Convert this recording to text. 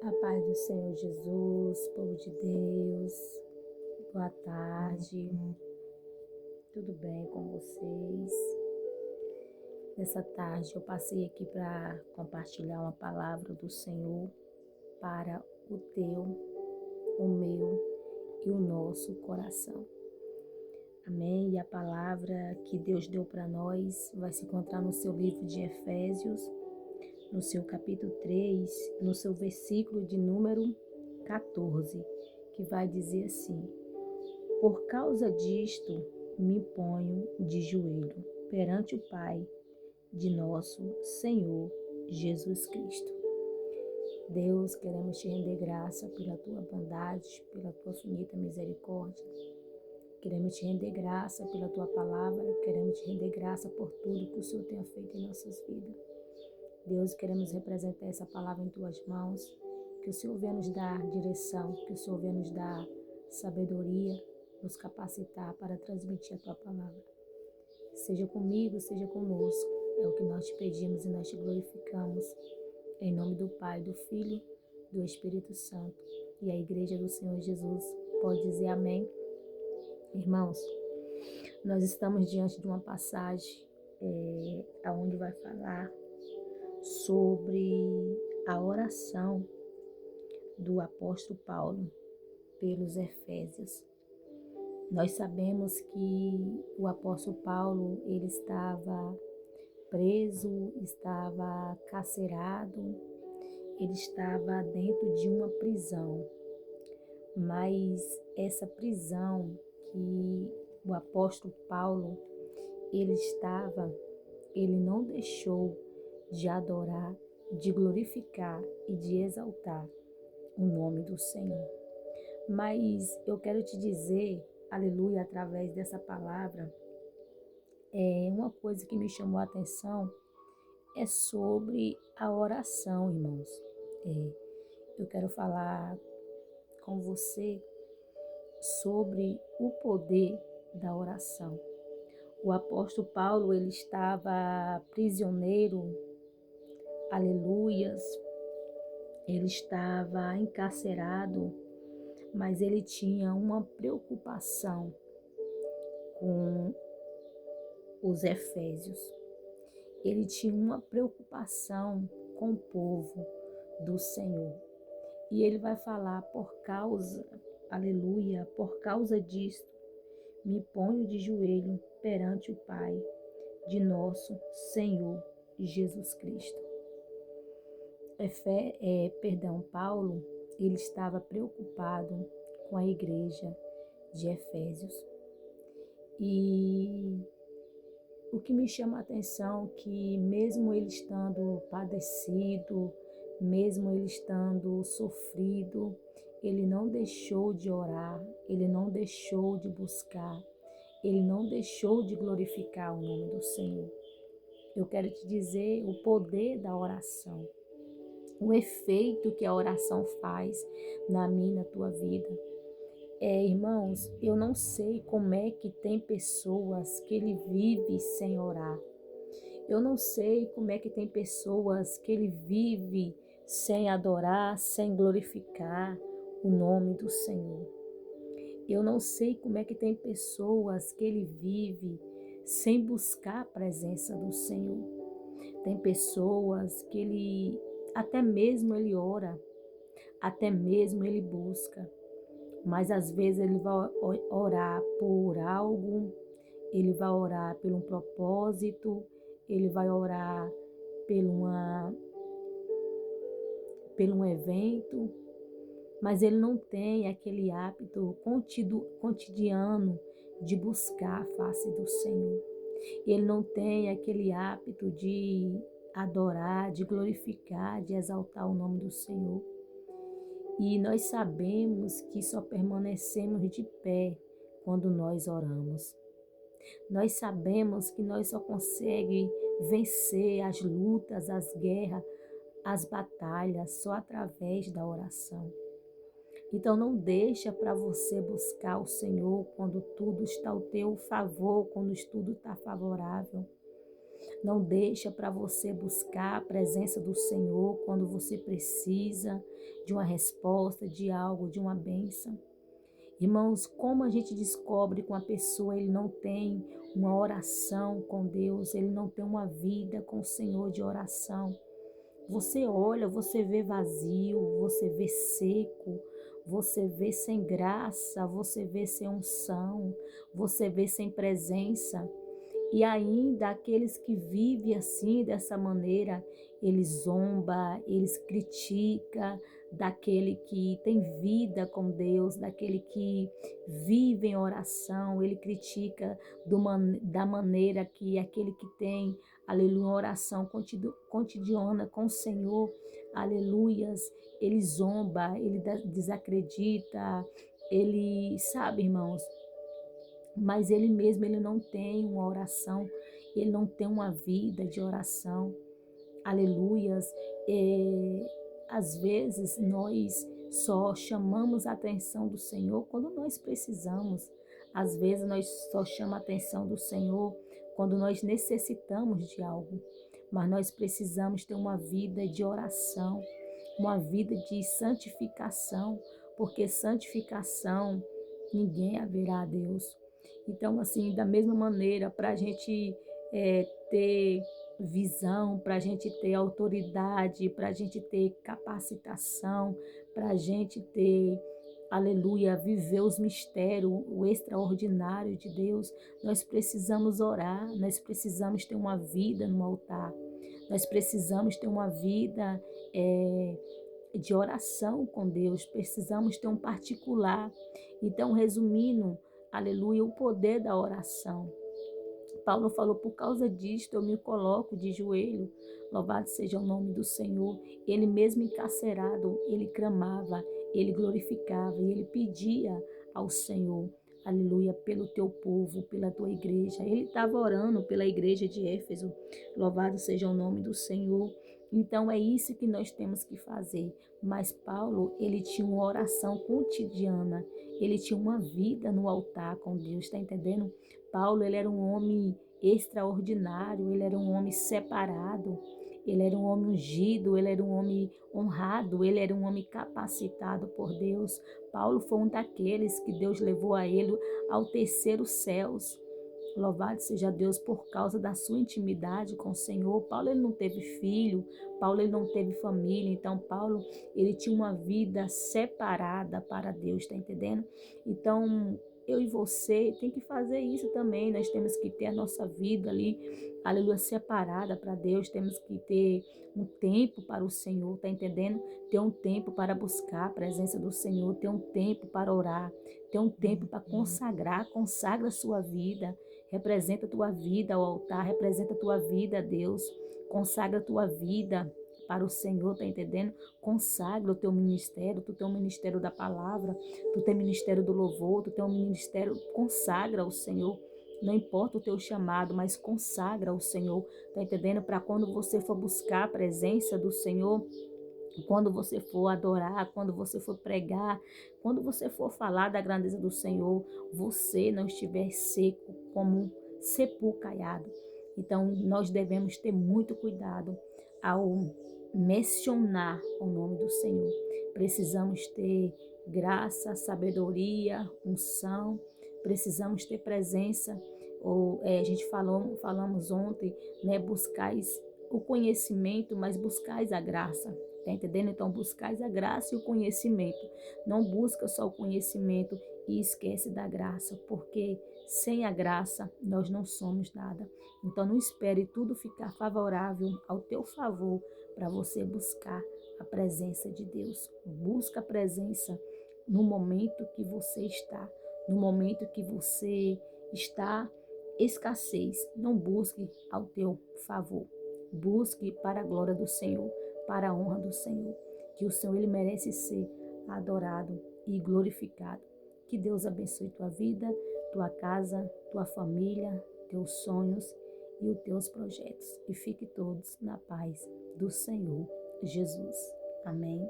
A paz do Senhor Jesus, povo de Deus, boa tarde, tudo bem com vocês? Nessa tarde eu passei aqui para compartilhar uma palavra do Senhor para o teu, o meu e o nosso coração. Amém? E a palavra que Deus deu para nós vai se encontrar no seu livro de Efésios, no seu capítulo 3, no seu versículo de número 14, que vai dizer assim: Por causa disto me ponho de joelho perante o Pai de nosso Senhor Jesus Cristo. Deus, queremos te render graça pela tua bondade, pela tua infinita misericórdia. Queremos te render graça pela tua palavra, queremos te render graça por tudo que o Senhor tenha feito em nossas vidas. Deus, queremos representar essa palavra em tuas mãos, que o Senhor venha nos dar direção, que o Senhor venha nos dar sabedoria, nos capacitar para transmitir a tua palavra. Seja comigo, seja conosco, é o que nós te pedimos e nós te glorificamos. Em nome do Pai, do Filho, do Espírito Santo. E a Igreja do Senhor Jesus pode dizer amém. Irmãos, nós estamos diante de uma passagem onde vai falar sobre a oração do apóstolo Paulo pelos Efésios. Nós sabemos que o apóstolo Paulo, ele estava preso, estava carcerado, ele estava dentro de uma prisão. Mas essa prisão que o apóstolo Paulo, ele não deixou de adorar, de glorificar e de exaltar o nome do Senhor. Mas eu quero te dizer, aleluia, através dessa palavra, uma coisa que me chamou a atenção é sobre a oração, irmãos. Eu quero falar com você sobre o poder da oração. O apóstolo Paulo, ele estava prisioneiro, aleluias, ele estava encarcerado, mas ele tinha uma preocupação com os efésios. Ele tinha uma preocupação com o povo do Senhor. E ele vai falar aleluia, por causa disto, me ponho de joelho perante o Pai de nosso Senhor Jesus Cristo. Paulo, ele estava preocupado com a igreja de Efésios. E o que me chama a atenção é que mesmo ele estando padecido, mesmo ele estando sofrido, ele não deixou de orar, ele não deixou de buscar, ele não deixou de glorificar o nome do Senhor. Eu quero te dizer o poder da oração, o efeito que a oração faz na minha e na tua vida. Irmãos, eu não sei como é que tem pessoas que ele vive sem orar. Eu não sei como é que tem pessoas que ele vive sem adorar, sem glorificar o nome do Senhor. Eu não sei como é que tem pessoas que ele vive sem buscar a presença do Senhor. Tem pessoas que ele, até mesmo ele ora, até mesmo ele busca, mas às vezes ele vai orar por algo, ele vai orar por um propósito, ele vai orar por um evento, mas ele não tem aquele hábito cotidiano de buscar a face do Senhor. Ele não tem aquele hábito de adorar, de glorificar, de exaltar o nome do Senhor. E nós sabemos que só permanecemos de pé quando nós oramos. Nós sabemos que nós só conseguimos vencer as lutas, as guerras, as batalhas só através da oração. Então não deixa para você buscar o Senhor quando tudo está ao teu favor, quando tudo está favorável. Não deixa para você buscar a presença do Senhor quando você precisa de uma resposta, de algo, de uma bênção. Irmãos, como a gente descobre que uma pessoa ele não tem uma oração com Deus, ele não tem uma vida com o Senhor de oração? Você olha, você vê vazio, você vê seco, você vê sem graça, você vê sem unção, você vê sem presença. E ainda aqueles que vivem assim, dessa maneira, eles zombam, eles criticam daquele que tem vida com Deus, daquele que vive em oração, ele critica da maneira que aquele que tem, aleluia, oração cotidiana com o Senhor, aleluias, ele zomba, ele desacredita, ele, sabe, irmãos, mas ele mesmo, ele não tem uma oração, ele não tem uma vida de oração, aleluias. Às vezes nós só chamamos a atenção do Senhor quando nós precisamos, às vezes nós só chamamos a atenção do Senhor quando nós necessitamos de algo, mas nós precisamos ter uma vida de oração, uma vida de santificação, porque santificação ninguém haverá a Deus. Então, assim, da mesma maneira, para a gente ter visão, para a gente ter autoridade, para a gente ter capacitação, para a gente ter, aleluia, viver os mistérios, o extraordinário de Deus, nós precisamos orar, nós precisamos ter uma vida no altar, nós precisamos ter uma vida de oração com Deus, precisamos ter um particular. Então, resumindo, aleluia, o poder da oração. Paulo falou, por causa disto eu me coloco de joelho, louvado seja o nome do Senhor. Ele mesmo encarcerado, ele clamava, ele glorificava e ele pedia ao Senhor, aleluia, pelo teu povo, pela tua igreja. Ele estava orando pela igreja de Éfeso, louvado seja o nome do Senhor. Então é isso que nós temos que fazer. Mas Paulo, ele tinha uma oração cotidiana, ele tinha uma vida no altar com Deus, está entendendo? Paulo, ele era um homem extraordinário, ele era um homem separado, ele era um homem ungido, ele era um homem honrado, ele era um homem capacitado por Deus. Paulo foi um daqueles que Deus levou a ele ao terceiro céus. Louvado seja Deus por causa da sua intimidade com o Senhor. Paulo, ele não teve filho, Paulo, ele não teve família, então Paulo, ele tinha uma vida separada para Deus, está entendendo? Então, eu e você tem que fazer isso também, nós temos que ter a nossa vida ali, aleluia, separada para Deus, temos que ter um tempo para o Senhor, tá entendendo? Ter um tempo para buscar a presença do Senhor, ter um tempo para orar, ter um tempo para consagrar, consagra a sua vida, representa a tua vida ao altar, representa a tua vida a Deus, consagra a tua vida para o Senhor, tá entendendo? Consagra o teu ministério, tu tem um ministério da palavra, tu tem ministério do louvor, tu tem um ministério, consagra ao Senhor. Não importa o teu chamado, mas consagra ao Senhor, tá entendendo? Para quando você for buscar a presença do Senhor, quando você for adorar, quando você for pregar, quando você for falar da grandeza do Senhor, você não estiver seco como um sepulcro caiado. Então, nós devemos ter muito cuidado ao mencionar o nome do Senhor. Precisamos ter graça, sabedoria, unção, precisamos ter presença. A gente falamos ontem, né? Buscais o conhecimento, mas buscais a graça. Tá entendendo? Então, buscais a graça e o conhecimento. Não busca só o conhecimento e esquece da graça, porque sem a graça nós não somos nada. Então, não espere tudo ficar favorável ao teu favor para você buscar a presença de Deus. Busca a presença no momento que você está, no momento que você está escassez. Não busque ao teu favor. Busque para a glória do Senhor, para a honra do Senhor, que o Senhor, ele merece ser adorado e glorificado. Que Deus abençoe tua vida, tua casa, tua família, teus sonhos e os teus projetos. E fique todos na paz do Senhor Jesus. Amém.